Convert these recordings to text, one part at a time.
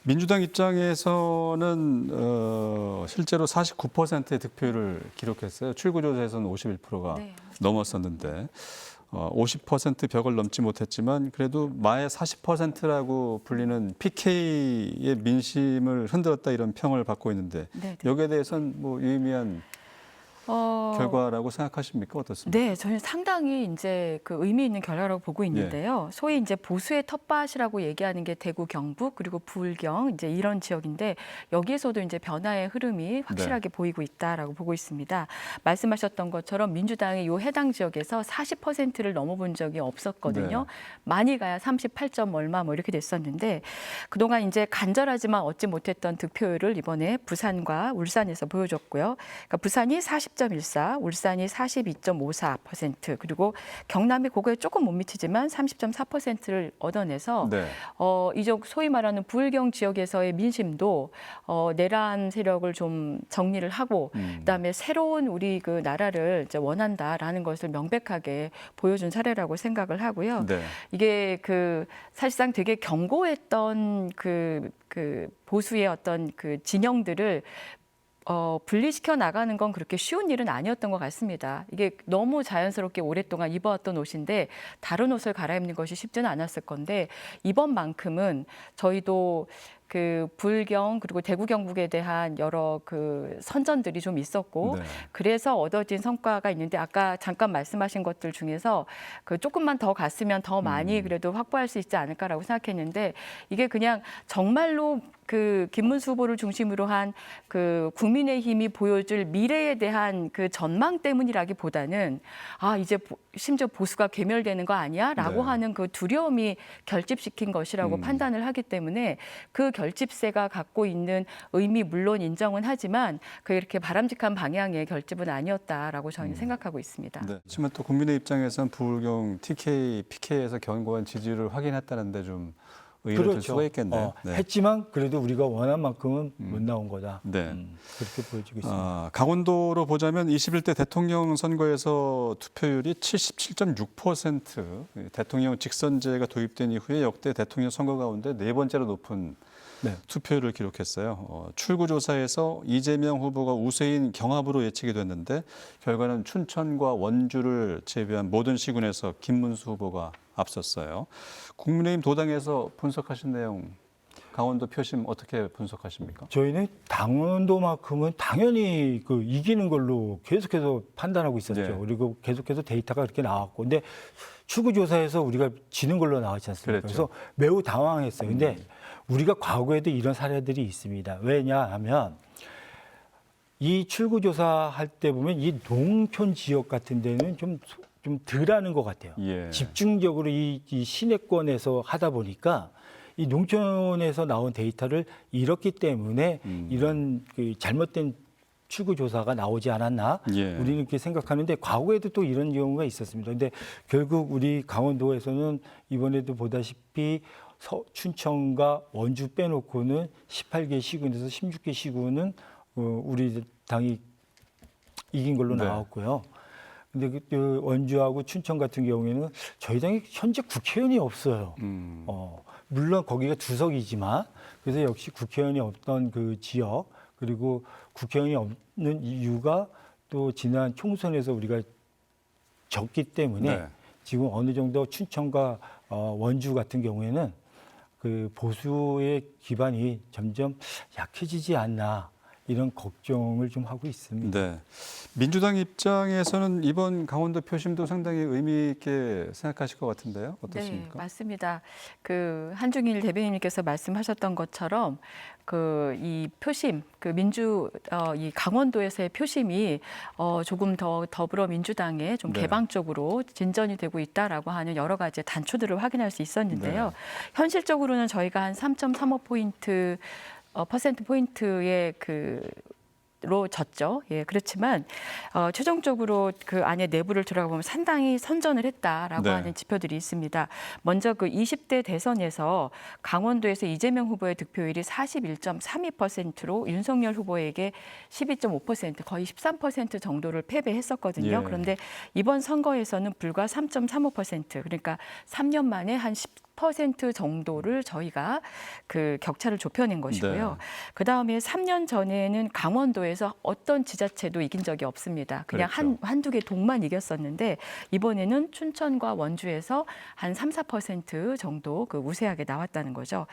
민주당 입장에서는 실제로 49%의 득표율을 기록했어요. 출구조사에서는 51%가 네. 넘었었는데 50% 벽을 넘지 못했지만 그래도 마의 40%라고 불리는 PK의 민심을 흔들었다 이런 평을 받고 있는데 네, 네. 여기에 대해서는 뭐 유의미한 결과라고 생각하십니까? 어떻습니까? 네, 저는 상당히 이제 그 의미 있는 결과라고 보고 있는데요. 소위 이제 보수의 텃밭이라고 얘기하는 게 대구, 경북 그리고 불경 이제 이런 지역인데 여기에서도 이제 변화의 흐름이 확실하게 보이고 있다라고 보고 있습니다. 말씀하셨던 것처럼 민주당이 요 해당 지역에서 40%를 넘어본 적이 없었거든요. 많이 가야 38점 얼마 뭐 이렇게 됐었는데 그동안 이제 간절하지만 얻지 못했던 득표율을 이번에 부산과 울산에서 보여줬고요. 그러니까 부산이 40.14, 울산이 42.54% 그리고 경남이 그거에 조금 못 미치지만 30.4%를 얻어내서 이쪽 소위 말하는 부울경 지역에서의 민심도 내란 세력을 좀 정리를 하고 그다음에 새로운 우리 그 나라를 이제 원한다라는 것을 명백하게 보여준 사례라고 생각을 하고요. 이게 그 사실상 되게 견고했던 그 보수의 어떤 그 진영들을 분리시켜 나가는 건 그렇게 쉬운 일은 아니었던 것 같습니다. 이게 너무 자연스럽게 오랫동안 입어왔던 옷인데 다른 옷을 갈아입는 것이 쉽지는 않았을 건데 이번만큼은 저희도 그 불경 그리고 대구 경북에 대한 여러 그 선전들이 좀 있었고 그래서 얻어진 성과가 있는데 아까 잠깐 말씀하신 것들 중에서 그 조금만 더 갔으면 더 많이 그래도 확보할 수 있지 않을까라고 생각했는데 이게 그냥 정말로 그 김문수 후보를 중심으로 한 그 국민의힘이 보여줄 미래에 대한 그 전망 때문이라기보다는 이제 심지어 보수가 괴멸되는 거 아니야라고 하는 그 두려움이 결집시킨 것이라고 판단을 하기 때문에 그 결집세가 갖고 있는 의미 물론 인정은 하지만 그 이렇게 바람직한 방향의 결집은 아니었다라고 저는 생각하고 있습니다. 그렇지만 또 국민의 입장에서는 부울경 TK, PK에서 견고한 지지를 확인했다는데 좀 의의를 들 수가 있겠네요. 했지만 그래도 우리가 원한 만큼은 못 나온 거다. 그렇게 보여지고 있습니다. 강원도로 보자면 21대 대통령 선거에서 투표율이 77.6%, 대통령 직선제가 도입된 이후에 역대 대통령 선거 가운데 네 번째로 높은 투표율을 기록했어요. 출구조사에서 이재명 후보가 우세인 경합으로 예측이 됐는데 결과는 춘천과 원주를 제외한 모든 시군에서 김문수 후보가 앞섰어요. 국민의힘 도당에서 분석하신 내용, 강원도 표심 어떻게 분석하십니까? 저희는 강원도만큼은 당연히 그 이기는 걸로 계속해서 판단하고 있었죠. 그리고 계속해서 데이터가 그렇게 나왔고, 근데 출구조사에서 우리가 지는 걸로 나왔지 않습니까? 그래서 매우 당황했어요. 근데 우리가 과거에도 이런 사례들이 있습니다. 왜냐하면 이 출구조사 할 때 보면 이 농촌 지역 같은 데는 좀 덜하는 것 같아요. 집중적으로 이 시내권에서 하다 보니까 이 농촌에서 나온 데이터를 잃었기 때문에 이런 그 잘못된 출구조사가 나오지 않았나 우리는 이렇게 생각하는데 과거에도 또 이런 경우가 있었습니다. 그런데 결국 우리 강원도에서는 이번에도 보다시피 춘천과 원주 빼놓고는 18개 시군에서 16개 시군은 우리 당이 이긴 걸로 나왔고요. 근데 그 원주하고 춘천 같은 경우에는 저희 당이 현재 국회의원이 없어요. 물론 거기가 주석이지만 그래서 역시 국회의원이 없던 그 지역 그리고 국회의원이 없는 이유가 또 지난 총선에서 우리가 졌기 때문에 지금 어느 정도 춘천과 원주 같은 경우에는 그 보수의 기반이 점점 약해지지 않나 이런 걱정을 좀 하고 있습니다. 민주당 입장에서는 이번 강원도 표심도 상당히 의미 있게 생각하실 것 같은데요. 어떻습니까? 네, 맞습니다. 그 한중일 대변인님께서 말씀하셨던 것처럼 그 이 표심, 그 이 강원도에서의 표심이 조금 더 더불어민주당에 좀 개방적으로 진전이 되고 있다라고 하는 여러 가지 단초들을 확인할 수 있었는데요. 현실적으로는 저희가 한 3.35포인트 퍼센트포인트의 로 졌죠. 그렇지만 최종적으로 그 안에 내부를 들어가 보면 상당히 선전을 했다라고 하는 지표들이 있습니다. 먼저 그 20대 대선에서 강원도에서 이재명 후보의 득표율이 41.32%로 윤석열 후보에게 12.5% 거의 13% 정도를 패배했었거든요. 그런데 이번 선거에서는 불과 3.35% 그러니까 3년 만에 한 10% 정도를 저희가 그 격차를 좁혀낸 것이고요. 네. 그다음에 3년 전에는 강원도에서 어떤 지자체도 이긴 적이 없습니다. 그냥 그렇죠. 한두 개 동만 이겼었는데 이번에는 춘천과 원주에서 한 3, 4% 정도 그 우세하게 나왔다는 거죠.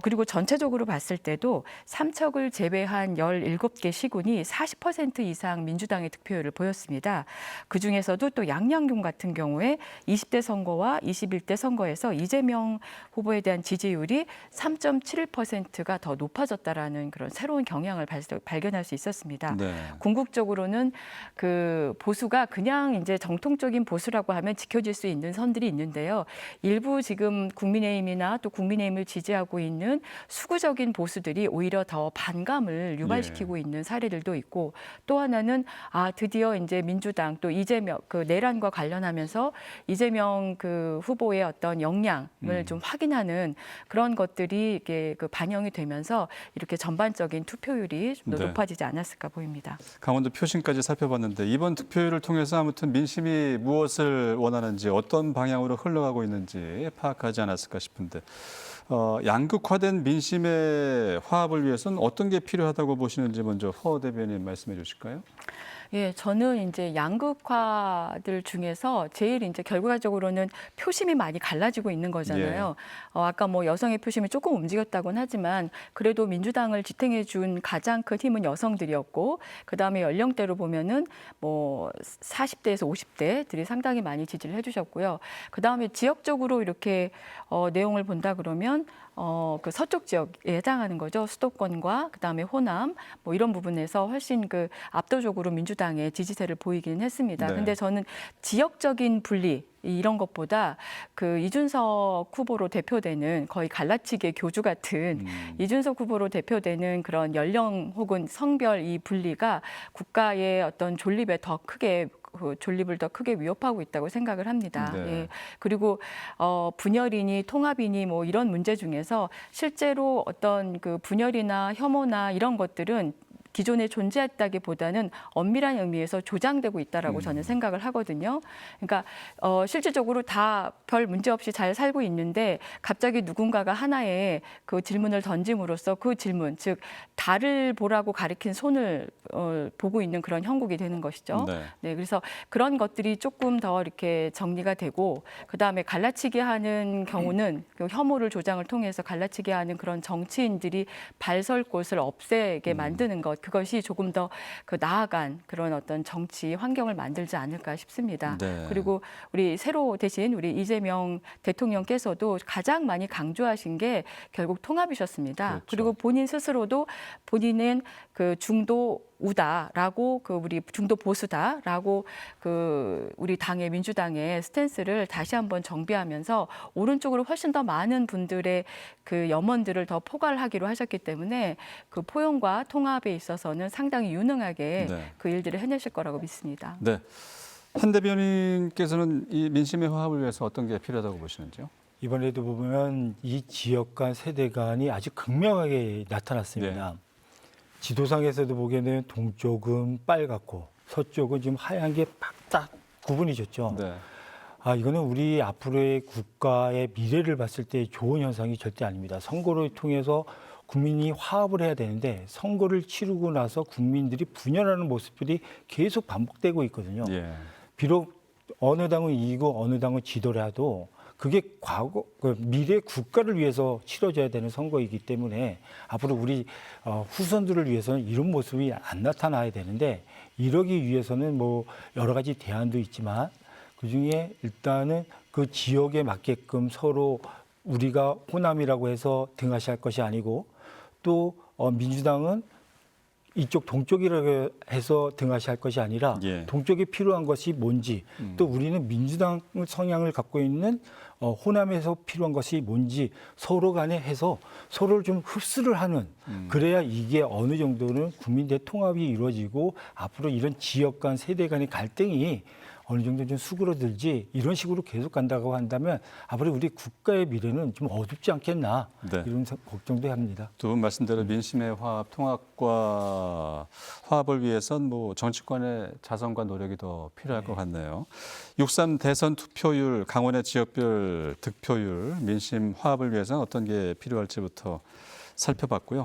그리고 전체적으로 봤을 때도 삼척을 제외한 17개 시군이 40% 이상 민주당의 득표율을 보였습니다. 그중에서도 또 양양군 같은 경우에 20대 선거와 21대 선거에서 이재명 후보에 대한 지지율이 3.71%가 더 높아졌다라는 그런 새로운 경향을 발견할 수 있었습니다. 네. 궁극적으로는 그 보수가 그냥 이제 정통적인 보수라고 하면 지켜질 수 있는 선들이 있는데요. 일부 지금 국민의힘이나 또 국민의힘을 지지하고 있는 수구적인 보수들이 오히려 더 반감을 유발시키고 있는 사례들도 있고 또 하나는 드디어 이제 민주당 또 이재명 그 내란과 관련하면서 이재명 그 후보의 어떤 역량을 좀 확인하는 그런 것들이 이렇게 그 반영이 되면서 이렇게 전반적인 투표율이 좀 더 네. 높아지지 않았을까 보입니다. 강원도 표심까지 살펴봤는데 이번 득표율을 통해서 아무튼 민심이 무엇을 원하는지 어떤 방향으로 흘러가고 있는지 파악하지 않았을까 싶은데 양극화된 민심의 화합을 위해서는 어떤 게 필요하다고 보시는지 먼저 허 대변인 말씀해 주실까요? 예, 저는 이제 양극화들 중에서 제일 이제 결과적으로는 표심이 많이 갈라지고 있는 거잖아요. 아까 뭐 여성의 표심이 조금 움직였다고는 하지만 그래도 민주당을 지탱해 준 가장 큰 힘은 여성들이었고 그다음에 연령대로 보면은 뭐 40대에서 50대들이 상당히 많이 지지를 해주셨고요. 그다음에 지역적으로 이렇게 내용을 본다 그러면 그 서쪽 지역에 해당하는 거죠. 수도권과 그다음에 호남 뭐 이런 부분에서 훨씬 그 압도적으로 민주당의 지지세를 보이기는 했습니다. 네. 근데 저는 지역적인 분리 이런 것보다 그 이준석 후보로 대표되는 거의 갈라치기의 교주 같은 이준석 후보로 대표되는 그런 연령 혹은 성별 이 분리가 국가의 어떤 존립에 더 크게 그 존립을 더 크게 위협하고 있다고 생각을 합니다. 네. 예. 그리고 분열이니 통합이니 뭐 이런 문제 중에서 실제로 어떤 그 분열이나 혐오나 이런 것들은 기존에 존재했다기보다는 엄밀한 의미에서 조장되고 있다라고 저는 생각을 하거든요. 그러니까 실질적으로 다 별 문제 없이 잘 살고 있는데 갑자기 누군가가 하나의 그 질문을 던짐으로써 그 질문, 즉 달을 보라고 가리킨 손을 보고 있는 그런 형국이 되는 것이죠. 네. 네, 그래서 그런 것들이 조금 더 이렇게 정리가 되고 그다음에 갈라치기 하는 경우는 그 혐오를 조장을 통해서 갈라치기 하는 그런 정치인들이 발설 곳을 없애게 만드는 것 그것이 조금 더 그 나아간 그런 어떤 정치 환경을 만들지 않을까 싶습니다. 네. 그리고 우리 새로 대신 우리 이재명 대통령께서도 가장 많이 강조하신 게 결국 통합이셨습니다. 그렇죠. 그리고 본인 스스로도 본인은 그 중도 우다라고 그 우리 중도 보수다라고 그 우리 당의 민주당의 스탠스를 다시 한번 정비하면서 오른쪽으로 훨씬 더 많은 분들의 그 염원들을 더 포괄하기로 하셨기 때문에 그 포용과 통합에 있어서는 상당히 유능하게 네. 그 일들을 해내실 거라고 믿습니다. 네. 한 대변인께서는 이 민심의 화합을 위해서 어떤 게 필요하다고 보시는지요? 이번에도 보면 이 지역 간 세대 간이 아주 극명하게 나타났습니다. 네. 지도상에서도 보기에는 동쪽은 빨갛고 서쪽은 지금 하얀 게 팍딱 구분이 졌죠. 네. 이거는 우리 앞으로의 국가의 미래를 봤을 때 좋은 현상이 절대 아닙니다. 선거를 통해서 국민이 화합을 해야 되는데 선거를 치르고 나서 국민들이 분열하는 모습들이 계속 반복되고 있거든요. 예. 비록 어느 당은 이기고 어느 당은 지더라도 그게 과거 미래 국가를 위해서 치러져야 되는 선거이기 때문에 앞으로 우리 후손들을 위해서는 이런 모습이 안 나타나야 되는데 이러기 위해서는 뭐 여러 가지 대안도 있지만 그중에 일단은 그 지역에 맞게끔 서로 우리가 호남이라고 해서 등하시할 것이 아니고 또 민주당은 이쪽 동쪽이라고 해서 등하시할 것이 아니라 예. 동쪽에 필요한 것이 뭔지 또 우리는 민주당 성향을 갖고 있는 호남에서 필요한 것이 뭔지 서로 간에 해서 서로를 좀 흡수를 하는 그래야 이게 어느 정도는 국민대 통합이 이루어지고 앞으로 이런 지역 간 세대 간의 갈등이 어느 정도 좀 수그러들지 이런 식으로 계속 간다고 한다면 앞으로 우리 국가의 미래는 좀 어둡지 않겠나 네. 이런 걱정도 합니다. 두 분 말씀대로 민심의 화합, 통합과 화합을 위해선 뭐 정치권의 자성과 노력이 더 필요할 것 같네요. 6.3 대선 투표율, 강원의 지역별 득표율, 민심 화합을 위해서는 어떤 게 필요할지부터 살펴봤고요.